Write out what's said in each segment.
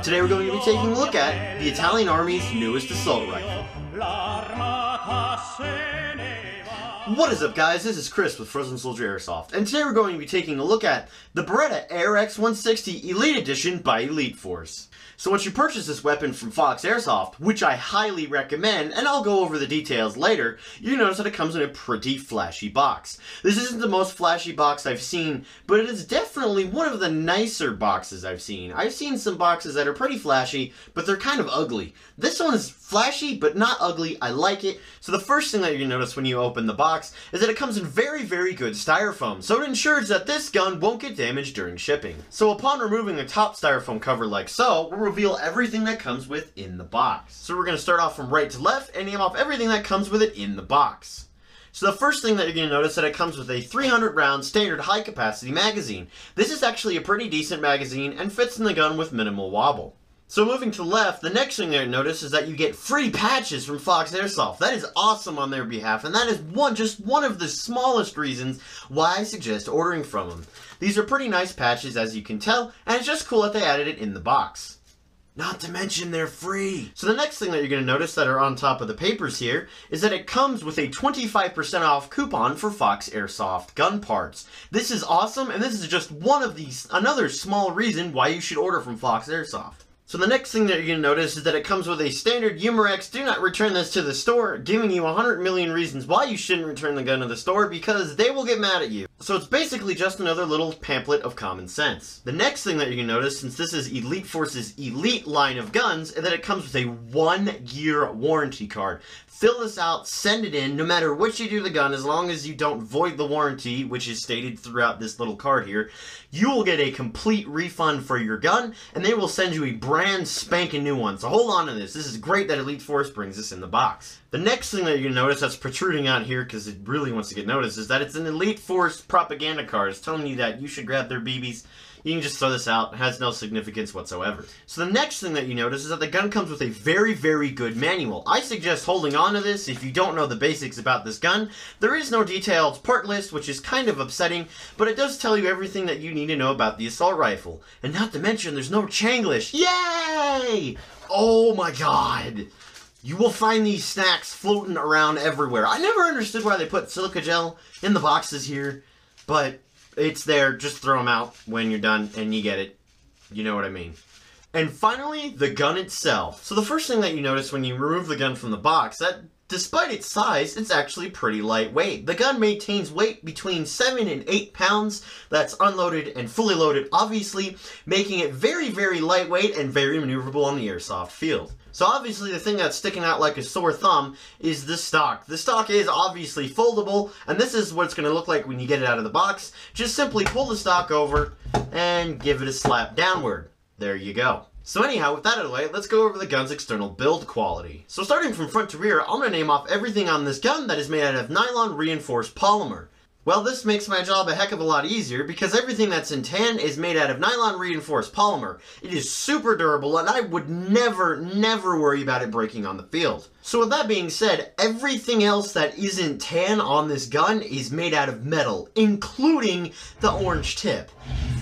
Today we're going to be taking a look at the Italian Army's newest assault rifle. What is up, guys? This is Chris with Frozen Soldier Airsoft, and today we're going to be taking a look at the Beretta ARX-160 Elite Edition by Elite Force. So once you purchase this weapon from Fox Airsoft, which I highly recommend, and I'll go over the details later, you notice that it comes in a pretty flashy box. This isn't the most flashy box I've seen, but it is definitely one of the nicer boxes I've seen. I've seen some boxes that are pretty flashy, but they're kind of ugly. This one is flashy, but not ugly. I like it. So the first thing that you're going to notice when you open the box is that it comes in very, very good styrofoam, so it ensures that this gun won't get damaged during shipping. So upon removing the top styrofoam cover like so, we'll reveal everything that comes with in the box. So we're going to start off from right to left and name off everything that comes with it in the box. So the first thing that you're going to notice is that it comes with a 300 round standard high capacity magazine. This is actually a pretty decent magazine and fits in the gun with minimal wobble. So moving to the left, the next thing you'll notice is that you get free patches from Fox Airsoft. That is awesome on their behalf, and that is just one of the smallest reasons why I suggest ordering from them. These are pretty nice patches, as you can tell, and it's just cool that they added it in the box. Not to mention they're free. So the next thing that you're going to notice that are on top of the papers here is that it comes with a 25% off coupon for Fox Airsoft gun parts. This is awesome, and this is just another small reason why you should order from Fox Airsoft. So the next thing that you're going to notice is that it comes with a standard Umarex do not return this to the store, giving you 100 million reasons why you shouldn't return the gun to the store because they will get mad at you. So it's basically just another little pamphlet of common sense. The next thing that you're going to notice, since this is Elite Force's Elite line of guns, is that it comes with a 1-year warranty card. Fill this out, send it in, no matter what you do to the gun, as long as you don't void the warranty, which is stated throughout this little card here, you will get a complete refund for your gun, and they will send you a brand spanking new one. So hold on to this. This is great that Elite Force brings this in the box. The next thing that you're going to notice that's protruding out here, because it really wants to get noticed, is that it's an Elite Force propaganda card. It's telling you that you should grab their BBs. You can just throw this out. It has no significance whatsoever. So the next thing that you notice is that the gun comes with a very, very good manual. I suggest holding on to this if you don't know the basics about this gun. There is no detailed part list, which is kind of upsetting, but it does tell you everything that you need to know about the assault rifle. And not to mention, there's no Changlish. Yay! Oh my god! You will find these snacks floating around everywhere. I never understood why they put silica gel in the boxes here, but it's there. Just throw them out when you're done and you get it. You know what I mean. And finally, the gun itself. So the first thing that you notice when you remove the gun from the box, that despite its size, it's actually pretty lightweight. The gun maintains weight between 7 and 8 pounds. That's unloaded and fully loaded, obviously, making it very, very lightweight and very maneuverable on the airsoft field. So obviously the thing that's sticking out like a sore thumb is the stock. The stock is obviously foldable, and this is what it's going to look like when you get it out of the box. Just simply pull the stock over and give it a slap downward. There you go. So anyhow, with that out of the way, let's go over the gun's external build quality. So starting from front to rear, I'm going to name off everything on this gun that is made out of nylon reinforced polymer. Well, this makes my job a heck of a lot easier because everything that's in tan is made out of nylon reinforced polymer. It is super durable and I would never worry about it breaking on the field. So with that being said, everything else that isn't tan on this gun is made out of metal, including the orange tip.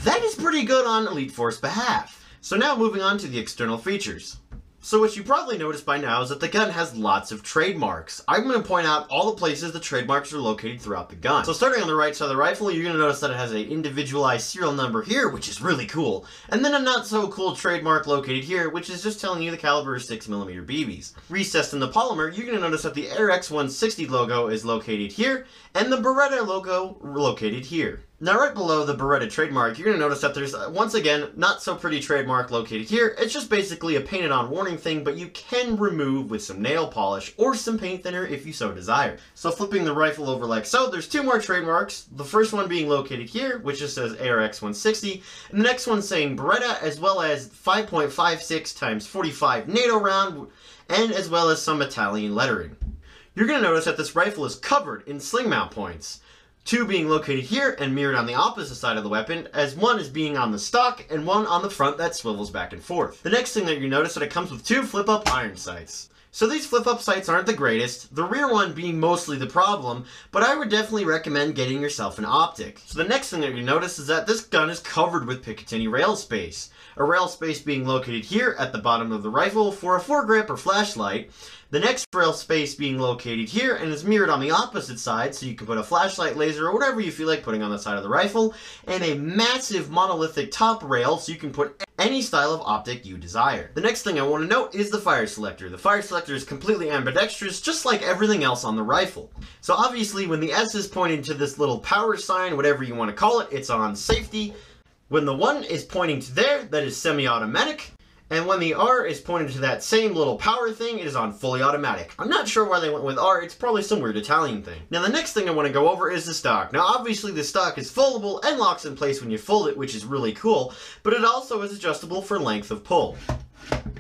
That is pretty good on Elite Force behalf. So now moving on to the external features. So what you probably noticed by now is that the gun has lots of trademarks. I'm going to point out all the places the trademarks are located throughout the gun. So starting on the right side of the rifle, you're going to notice that it has an individualized serial number here, which is really cool. And then a not so cool trademark located here, which is just telling you the caliber is 6mm BBs. Recessed in the polymer, you're going to notice that the ARX-160 logo is located here, and the Beretta logo located here. Now right below the Beretta trademark, you're going to notice that there's, once again, not so pretty trademark located here. It's just basically a painted on warning thing, but you can remove with some nail polish or some paint thinner if you so desire. So flipping the rifle over like so, there's two more trademarks. The first one being located here, which just says ARX-160, and the next one saying Beretta, as well as 5.56 times 45 NATO round, and as well as some Italian lettering. You're going to notice that this rifle is covered in sling mount points. Two being located here and mirrored on the opposite side of the weapon, as one is being on the stock and one on the front that swivels back and forth. The next thing that you notice is that it comes with two flip-up iron sights. So these flip-up sights aren't the greatest, the rear one being mostly the problem, but I would definitely recommend getting yourself an optic. So the next thing that you notice is that this gun is covered with Picatinny rail space. A rail space being located here at the bottom of the rifle for a foregrip or flashlight. The next rail space being located here and is mirrored on the opposite side, so you can put a flashlight, laser, or whatever you feel like putting on the side of the rifle, and a massive monolithic top rail so you can put any style of optic you desire. The next thing I want to note is the fire selector. The fire selector is completely ambidextrous, just like everything else on the rifle. So obviously when the S is pointing to this little power sign, whatever you want to call it, it's on safety. When the 1 is pointing to there, that is semi-automatic. And when the R is pointing to that same little power thing, it is on fully automatic. I'm not sure why they went with R, it's probably some weird Italian thing. Now the next thing I want to go over is the stock. Now obviously the stock is foldable and locks in place when you fold it, which is really cool, but it also is adjustable for length of pull.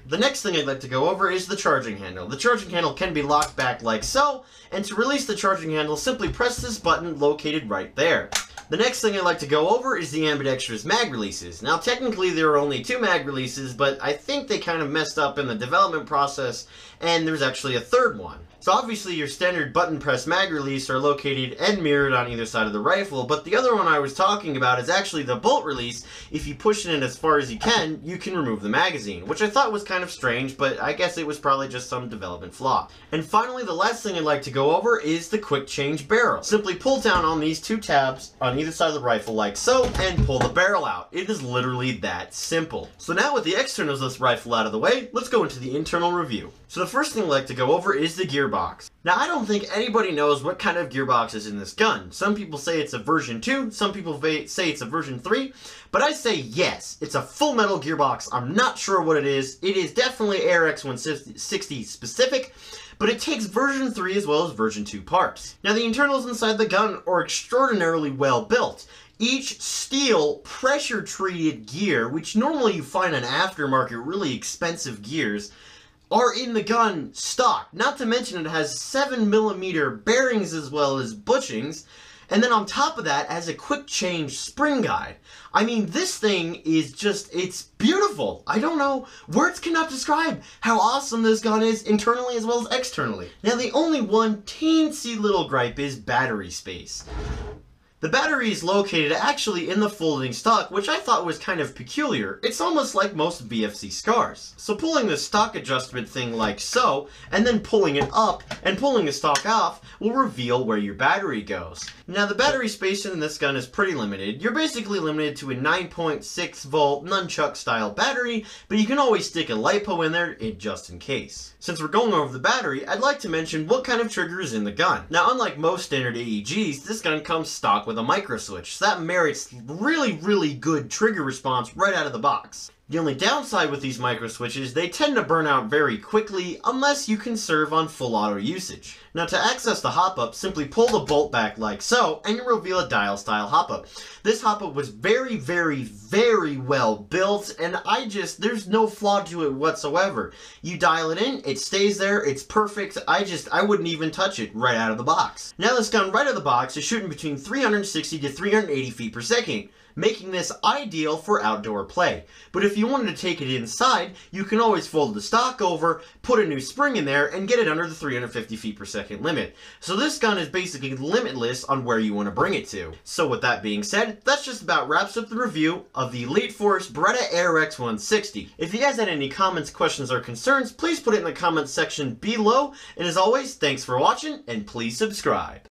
The next thing I'd like to go over is the charging handle. The charging handle can be locked back like so, and to release the charging handle, simply press this button located right there. The next thing I'd like to go over is the Ambidextrous Mag Releases. Now technically there are only 2 mag releases, but I think they kind of messed up in the development process, and there's actually a third one. So obviously your standard button press mag release are located and mirrored on either side of the rifle, but the other one I was talking about is actually the bolt release. If you push it in as far as you can remove the magazine, which I thought was kind of strange, but I guess it was probably just some development flaw. And finally, the last thing I'd like to go over is the quick change barrel. Simply pull down on these 2 tabs on either side of the rifle like so, and pull the barrel out. It is literally that simple. So now with the externals of this rifle out of the way, let's go into the internal review. So the first thing I'd like to go over is the gearbox. Now I don't think anybody knows what kind of gearbox is in this gun. Some people say it's a version 2, some people say it's a version 3, but I say yes, it's a full metal gearbox. I'm not sure what it is. It is definitely ARX-160 specific, but it takes version 3 as well as version 2 parts. Now the internals inside the gun are extraordinarily well built. Each steel pressure treated gear, which normally you find on aftermarket really expensive gears, are in the gun stock. Not to mention it has 7mm bearings as well as bushings, and then on top of that has a quick change spring guide. I mean, this thing is just, it's beautiful. I don't know, words cannot describe how awesome this gun is internally as well as externally. Now the only one teensy little gripe is battery space. The battery is located actually in the folding stock, which I thought was kind of peculiar. It's almost like most VFC scars. So pulling the stock adjustment thing like so, and then pulling it up and pulling the stock off will reveal where your battery goes. Now the battery space in this gun is pretty limited. You're basically limited to a 9.6 volt nunchuck style battery, but you can always stick a LiPo in there just in case. Since we're going over the battery, I'd like to mention what kind of trigger is in the gun. Now unlike most standard AEGs, this gun comes stock with a micro switch, so that merits really good trigger response right out of the box. The only downside with these micro switches, they tend to burn out very quickly unless you conserve on full auto usage. Now to access the hop-up, simply pull the bolt back like so, and you reveal a dial style hop-up. This hop-up was very well built, and there's no flaw to it whatsoever. You dial it in, it stays there, it's perfect. I wouldn't even touch it right out of the box. Now this gun right out of the box is shooting between 360 to 380 feet per second, making this ideal for outdoor play. But if you wanted to take it inside, you can always fold the stock over, put a new spring in there, and get it under the 350 feet per second limit. So this gun is basically limitless on where you want to bring it to. So with that being said, that just about wraps up the review of the Elite Force Beretta ARX-160. If you guys had any comments, questions, or concerns, please put it in the comments section below. And as always, thanks for watching, and please subscribe.